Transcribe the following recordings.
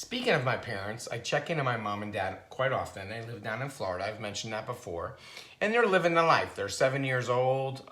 Speaking of my parents, I check in on my mom and dad quite often. They live down in Florida. I've mentioned that before. And they're living the life. They're 7 years old.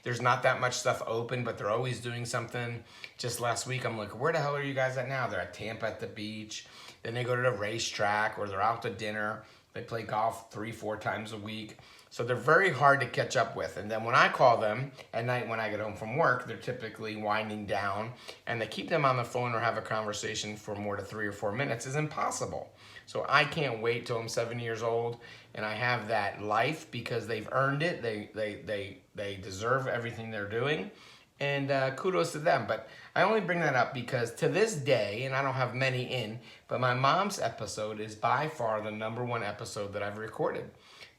There's not that much stuff open, but they're always doing something. Just last week, I'm like, where the hell are you guys at now? They're at Tampa at the beach. Then they go to the racetrack or they're out to dinner. They play golf 3-4 times a week. So they're very hard to catch up with. And then when I call them at night when I get home from work, they're typically winding down, and they keep them on the phone or have a conversation for more than 3 or 4 minutes is impossible. So I can't wait till I'm 7 years old and I have that life because they've earned it. They deserve everything they're doing. And kudos to them. But I only bring that up because to this day, and I don't have many in, but my mom's episode is by far the #1 episode that I've recorded.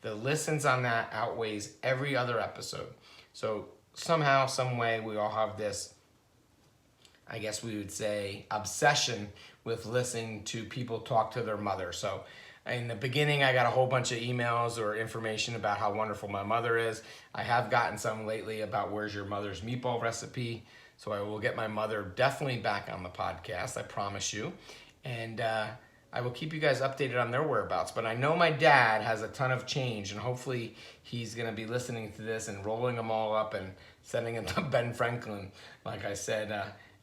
The listens on that outweighs every other episode. So somehow, some way, we all have this, I guess we would say, obsession with listening to people talk to their mother. So in the beginning, I got a whole bunch of emails or information about how wonderful my mother is. I have gotten some lately about where's your mother's meatball recipe. So I will get my mother definitely back on the podcast, I promise you. And I will keep you guys updated on their whereabouts. But I know my dad has a ton of change, and hopefully he's going to be listening to this and rolling them all up and sending them to Ben Franklin, like I said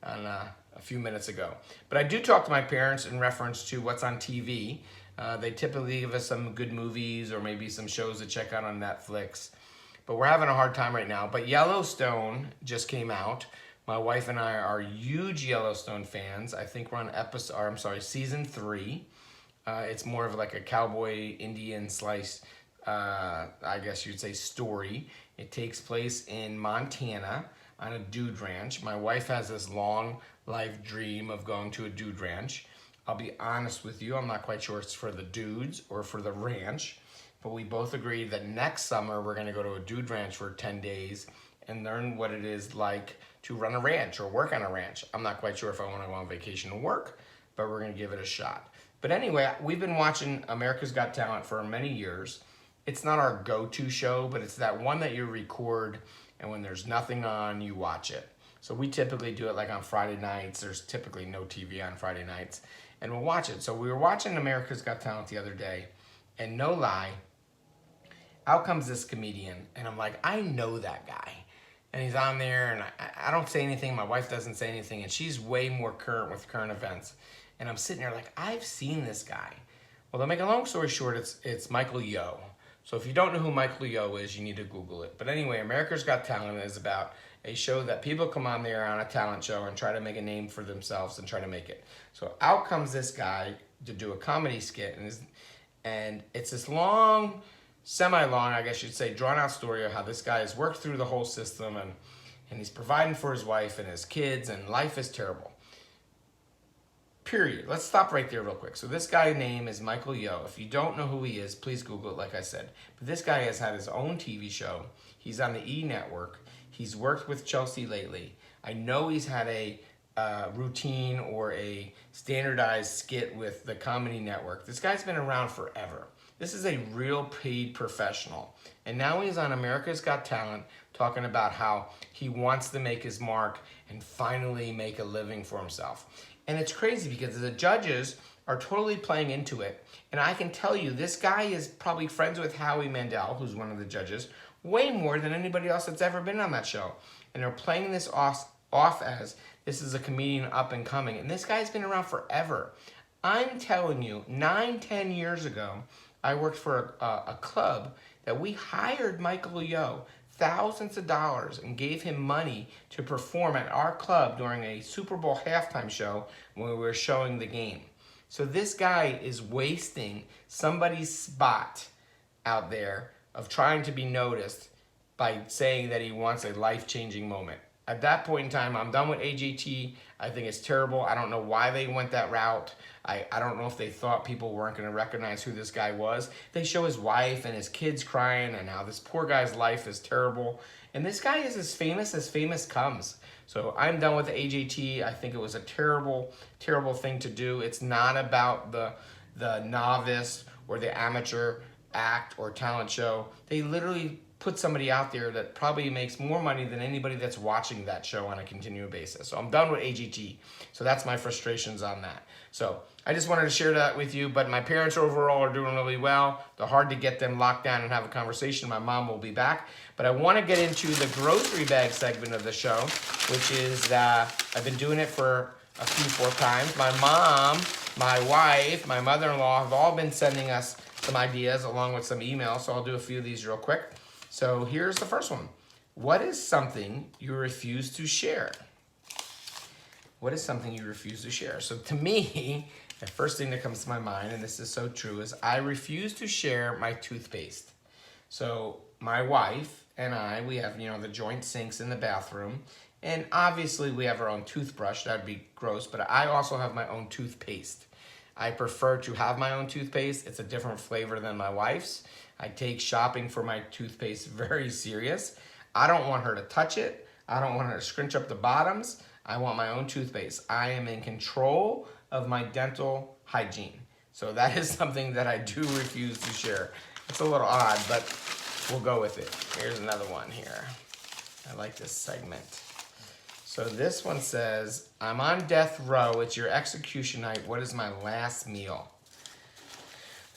a few minutes ago. But I do talk to my parents in reference to what's on TV. They typically give us some good movies or maybe some shows to check out on Netflix. But we're having a hard time right now. But Yellowstone just came out. My wife and I are huge Yellowstone fans. I think we're on season 3. It's more of like a cowboy Indian slice, I guess you'd say, story. It takes place in Montana on a dude ranch. My wife has this long life dream of going to a dude ranch. I'll be honest with you, I'm not quite sure it's for the dudes or for the ranch, but we both agreed that next summer we're gonna go to a dude ranch for 10 days and learn what it is like to run a ranch or work on a ranch. I'm not quite sure if I wanna go on vacation and work, but we're gonna give it a shot. But anyway, we've been watching America's Got Talent for many years. It's not our go-to show, but it's that one that you record and when there's nothing on, you watch it. So we typically do it like on Friday nights. There's typically no TV on Friday nights, and we'll watch it. So we were watching America's Got Talent the other day, and no lie, out comes this comedian, and I'm like, I know that guy. And he's on there, and I don't say anything, my wife doesn't say anything, and she's way more current with current events. And I'm sitting there like, I've seen this guy. Well, to make a long story short, it's Michael Yo. So if you don't know who Michael Yo is, you need to Google it. But anyway, America's Got Talent is about a show that people come on there on a talent show and try to make a name for themselves and try to make it. So out comes this guy to do a comedy skit, and it's this long, semi-long, I guess you'd say, drawn-out story of how this guy has worked through the whole system and he's providing for his wife and his kids, and life is terrible. Period. Let's stop right there real quick. So this guy's name is Michael Yo. If you don't know who he is, please Google it, like I said. But this guy has had his own TV show. He's on the E! Network. He's worked with Chelsea lately. I know he's had a routine or a standardized skit with the Comedy Network. This guy's been around forever. This is a real paid professional. And now he's on America's Got Talent talking about how he wants to make his mark and finally make a living for himself. And it's crazy because the judges are totally playing into it. And I can tell you, this guy is probably friends with Howie Mandel, who's one of the judges, way more than anybody else that's ever been on that show. And they're playing this off as this is a comedian up and coming. And this guy's been around forever. I'm telling you, 9-10 years ago, I worked for a club that we hired Michael Yo thousands of dollars and gave him money to perform at our club during a Super Bowl halftime show when we were showing the game. So this guy is wasting somebody's spot out there of trying to be noticed by saying that he wants a life-changing moment. At that point in time, I'm done with AJT. I think it's terrible. I don't know why they went that route. I don't know if they thought people weren't going to recognize who this guy was. They show his wife and his kids crying and how this poor guy's life is terrible. And this guy is as famous comes. So I'm done with AJT. I think it was a terrible, terrible thing to do. It's not about the novice or the amateur act or talent show. They literally put somebody out there that probably makes more money than anybody that's watching that show on a continual basis. So I'm done with AGT. So that's my frustrations on that. So I just wanted to share that with you, but my parents overall are doing really well. They're hard to get them locked down and have a conversation. My mom will be back. But I want to get into the grocery bag segment of the show, which is I've been doing it for a few times. My mom, my wife, my mother-in-law have all been sending us some ideas along with some emails. So I'll do a few of these real quick. So here's the first one. What is something you refuse to share? What is something you refuse to share? So to me, the first thing that comes to my mind, and this is so true, is I refuse to share my toothpaste. So my wife and I, we have, the joint sinks in the bathroom. And obviously we have our own toothbrush. That'd be gross. But I also have my own toothpaste. I prefer to have my own toothpaste. It's a different flavor than my wife's. I take shopping for my toothpaste very serious. I don't want her to touch it. I don't want her to scrunch up the bottoms. I want my own toothpaste. I am in control of my dental hygiene. So that is something that I do refuse to share. It's a little odd, but we'll go with it. Here's another one here. I like this segment. So this one says, I'm on death row. It's your execution night. What is my last meal?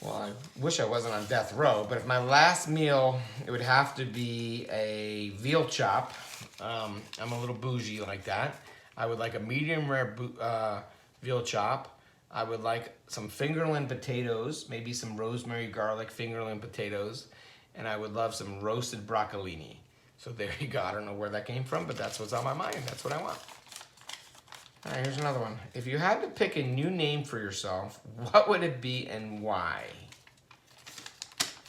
Well, I wish I wasn't on death row, but if my last meal, it would have to be a veal chop. I'm a little bougie like that. I would like a medium rare veal chop. I would like some fingerling potatoes, maybe some rosemary garlic fingerling potatoes, and I would love some roasted broccolini. So there you go. I don't know where that came from, but that's what's on my mind. That's what I want. All right, here's another one. If you had to pick a new name for yourself, what would it be and why?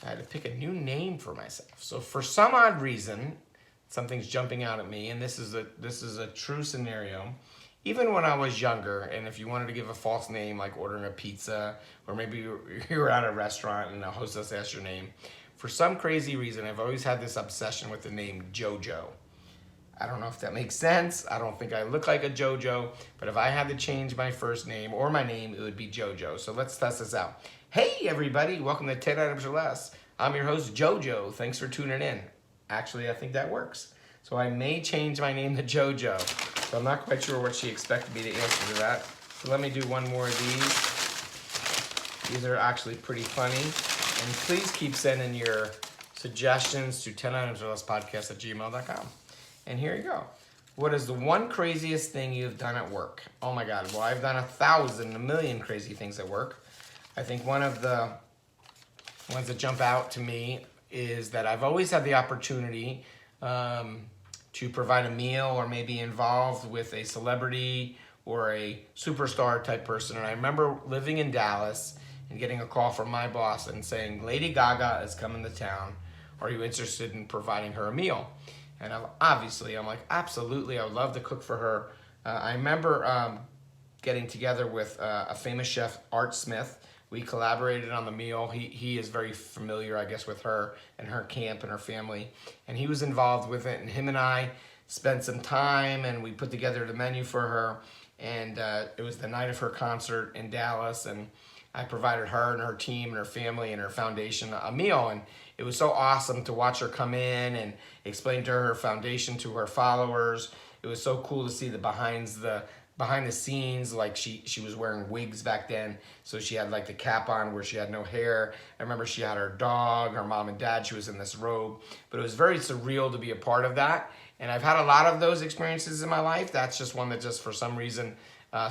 I had to pick a new name for myself. So for some odd reason, something's jumping out at me, and this is a true scenario. Even when I was younger, and if you wanted to give a false name, like ordering a pizza, or maybe you were at a restaurant and a hostess asked your name, for some crazy reason, I've always had this obsession with the name JoJo. I don't know if that makes sense. I don't think I look like a JoJo, but if I had to change my first name or my name, it would be JoJo. So let's test this out. Hey everybody, welcome to 10 Items or Less. I'm your host, JoJo. Thanks for tuning in. Actually, I think that works. So I may change my name to JoJo. So I'm not quite sure what she expected me to answer to that. So let me do one more of these. These are actually pretty funny. And please keep sending your suggestions to 10itemsorlesspodcast@gmail.com. And here you go. What is the one craziest thing you've done at work? Oh my God, well, I've done 1,000, a million crazy things at work. I think one of the ones that jump out to me is that I've always had the opportunity to provide a meal or maybe involved with a celebrity or a superstar type person. And I remember living in Dallas and getting a call from my boss and saying, Lady Gaga is coming to town. Are you interested in providing her a meal? And I'm like, absolutely, I would love to cook for her. I remember getting together with a famous chef, Art Smith. We collaborated on the meal. He is very familiar, I guess, with her and her camp and her family. And he was involved with it. And him and I spent some time and we put together the menu for her. And it was the night of her concert in Dallas. And I provided her and her team and her family and her foundation a meal. And it was so awesome to watch her come in and explain to her foundation to her followers. It was so cool to see the behind the scenes, like she was wearing wigs back then, so she had like the cap on where she had no hair. I remember she had her dog, her mom and dad, she was in this robe, but it was very surreal to be a part of that. And I've had a lot of those experiences in my life. That's just one that just for some reason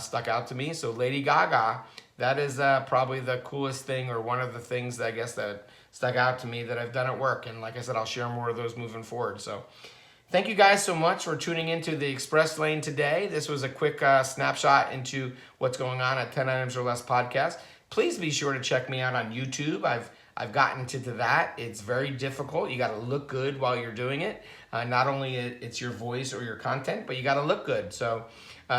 stuck out to me. So Lady Gaga, that is probably the coolest thing, or one of the things that I guess that stuck out to me that I've done at work. And like I said, I'll share more of those moving forward. So thank you guys so much for tuning into the Express Lane today. This was a quick snapshot into what's going on at 10 Items or Less podcast. Please be sure to check me out on YouTube. I've gotten to that. It's very difficult. You got to look good while you're doing it. Not only it's your voice or your content, but you got to look good. So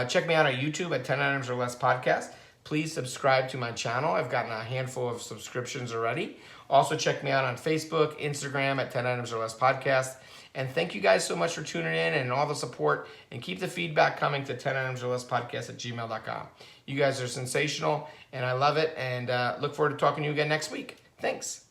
check me out on YouTube at 10 Items or Less podcast. Please subscribe to my channel. I've gotten a handful of subscriptions already. Also check me out on Facebook, Instagram at 10 Items or Less podcast. And thank you guys so much for tuning in and all the support. And keep the feedback coming to 10itemsorlesspodcast @gmail.com. You guys are sensational, and I love it. And look forward to talking to you again next week. Thanks.